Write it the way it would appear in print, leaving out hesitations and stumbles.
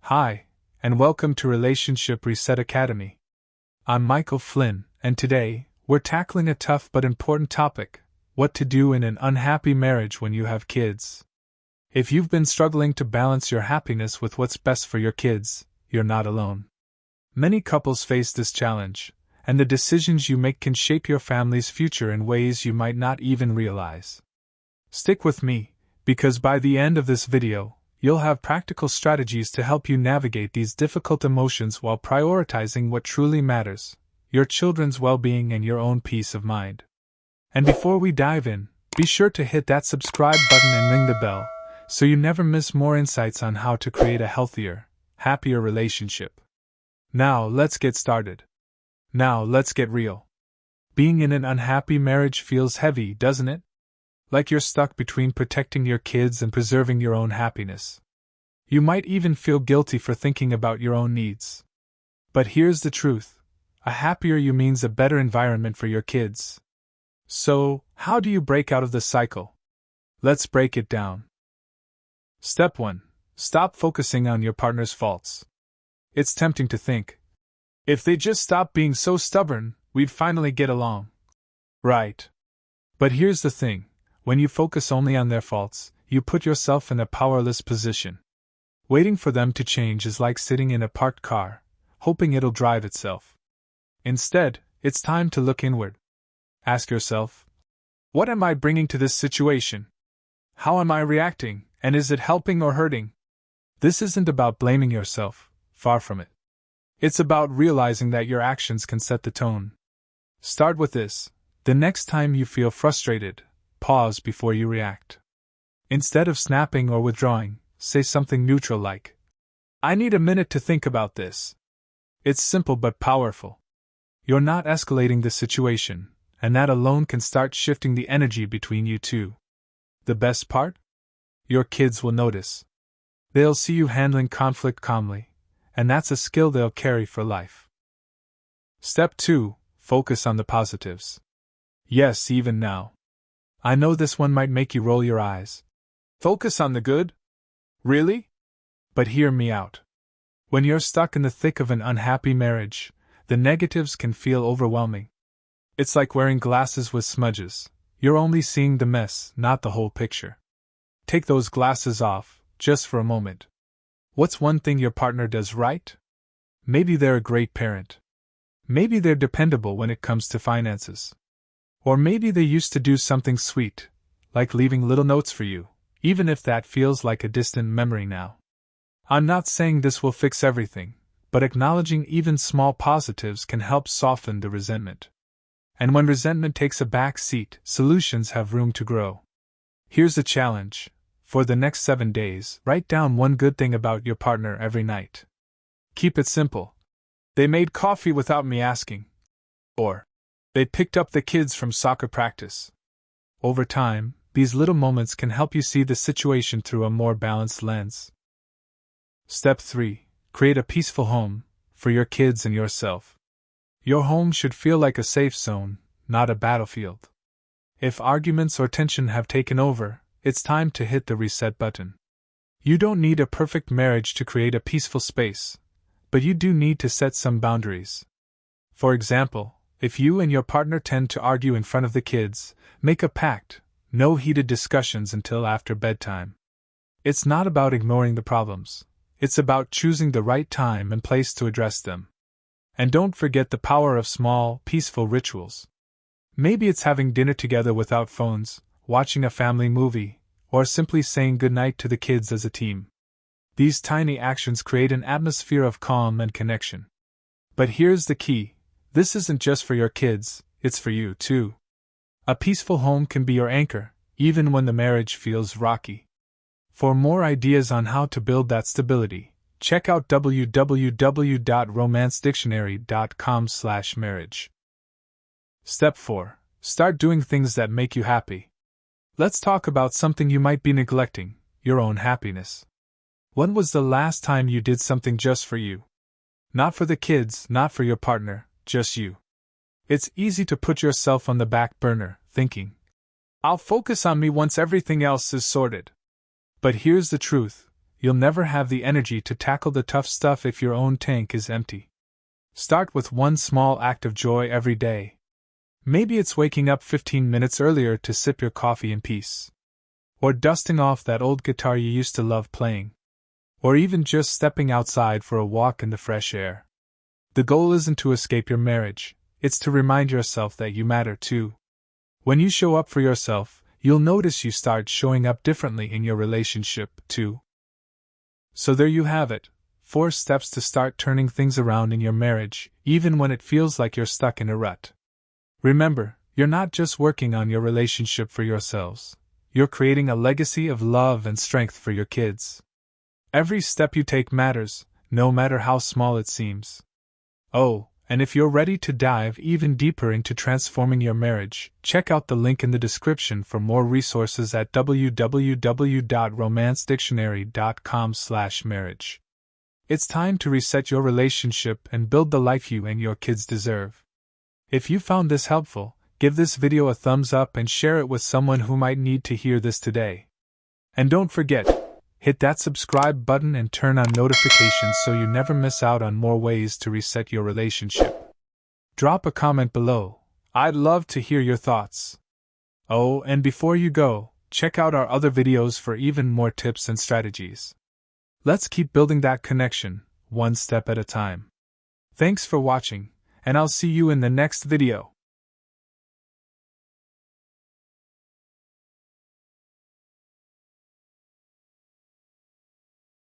Hi, and welcome to Relationship Reset Academy. I'm Michael Flynn, and today, we're tackling a tough but important topic: what to do in an unhappy marriage when you have kids. If you've been struggling to balance your happiness with what's best for your kids, you're not alone. Many couples face this challenge, and the decisions you make can shape your family's future in ways you might not even realize. Stick with me, because by the end of this video, you'll have practical strategies to help you navigate these difficult emotions while prioritizing what truly matters: your children's well-being and your own peace of mind. And before we dive in, be sure to hit that subscribe button and ring the bell, so you never miss more insights on how to create a healthier, happier relationship. Now let's get started. Now let's get real. Being in an unhappy marriage feels heavy, doesn't it? Like you're stuck between protecting your kids and preserving your own happiness. You might even feel guilty for thinking about your own needs. But here's the truth: a happier you means a better environment for your kids. So, how do you break out of the cycle? Let's break it down. Step 1. Stop focusing on your partner's faults. It's tempting to think, if they just stopped being so stubborn, we'd finally get along. Right. But here's the thing: when you focus only on their faults, you put yourself in a powerless position. Waiting for them to change is like sitting in a parked car, hoping it'll drive itself. Instead, it's time to look inward. Ask yourself, what am I bringing to this situation? How am I reacting, and is it helping or hurting? This isn't about blaming yourself, far from it. It's about realizing that your actions can set the tone. Start with this: the next time you feel frustrated, pause before you react. Instead of snapping or withdrawing, say something neutral like, "I need a minute to think about this." It's simple but powerful. You're not escalating the situation, and that alone can start shifting the energy between you two. The best part? Your kids will notice. They'll see you handling conflict calmly, and that's a skill they'll carry for life. Step 2. Focus on the positives. Yes, even now. I know this one might make you roll your eyes. Focus on the good? Really? But hear me out. When you're stuck in the thick of an unhappy marriage, the negatives can feel overwhelming. It's like wearing glasses with smudges. You're only seeing the mess, not the whole picture. Take those glasses off, just for a moment. What's one thing your partner does right? Maybe they're a great parent. Maybe they're dependable when it comes to finances. Or maybe they used to do something sweet, like leaving little notes for you, even if that feels like a distant memory now. I'm not saying this will fix everything, but acknowledging even small positives can help soften the resentment. And when resentment takes a back seat, solutions have room to grow. Here's a challenge. For the next 7 days, write down one good thing about your partner every night. Keep it simple. They made coffee without me asking. Or, they picked up the kids from soccer practice. Over time, these little moments can help you see the situation through a more balanced lens. Step 3. Create a peaceful home, for your kids and yourself. Your home should feel like a safe zone, not a battlefield. If arguments or tension have taken over, it's time to hit the reset button. You don't need a perfect marriage to create a peaceful space, but you do need to set some boundaries. For example, if you and your partner tend to argue in front of the kids, make a pact: no heated discussions until after bedtime. It's not about ignoring the problems. It's about choosing the right time and place to address them. And don't forget the power of small, peaceful rituals. Maybe it's having dinner together without phones, watching a family movie, or simply saying goodnight to the kids as a team. These tiny actions create an atmosphere of calm and connection. But here's the key: this isn't just for your kids, it's for you too. A peaceful home can be your anchor, even when the marriage feels rocky. For more ideas on how to build that stability, check out www.romancedictionary.com/marriage. Step 4. Start doing things that make you happy. Let's talk about something you might be neglecting: your own happiness. When was the last time you did something just for you? Not for the kids, not for your partner, just you. It's easy to put yourself on the back burner, thinking, I'll focus on me once everything else is sorted. But here's the truth: you'll never have the energy to tackle the tough stuff if your own tank is empty. Start with one small act of joy every day. Maybe it's waking up 15 minutes earlier to sip your coffee in peace. Or dusting off that old guitar you used to love playing. Or even just stepping outside for a walk in the fresh air. The goal isn't to escape your marriage, it's to remind yourself that you matter too. When you show up for yourself, you'll notice you start showing up differently in your relationship too. So there you have it, 4 steps to start turning things around in your marriage, even when it feels like you're stuck in a rut. Remember, you're not just working on your relationship for yourselves. You're creating a legacy of love and strength for your kids. Every step you take matters, no matter how small it seems. Oh, and if you're ready to dive even deeper into transforming your marriage, check out the link in the description for more resources at www.romancedictionary.com/marriage. It's time to reset your relationship and build the life you and your kids deserve. If you found this helpful, give this video a thumbs up and share it with someone who might need to hear this today. And don't forget, hit that subscribe button and turn on notifications so you never miss out on more ways to reset your relationship. Drop a comment below. I'd love to hear your thoughts. Oh, and before you go, check out our other videos for even more tips and strategies. Let's keep building that connection, one step at a time. Thanks for watching, and I'll see you in the next video.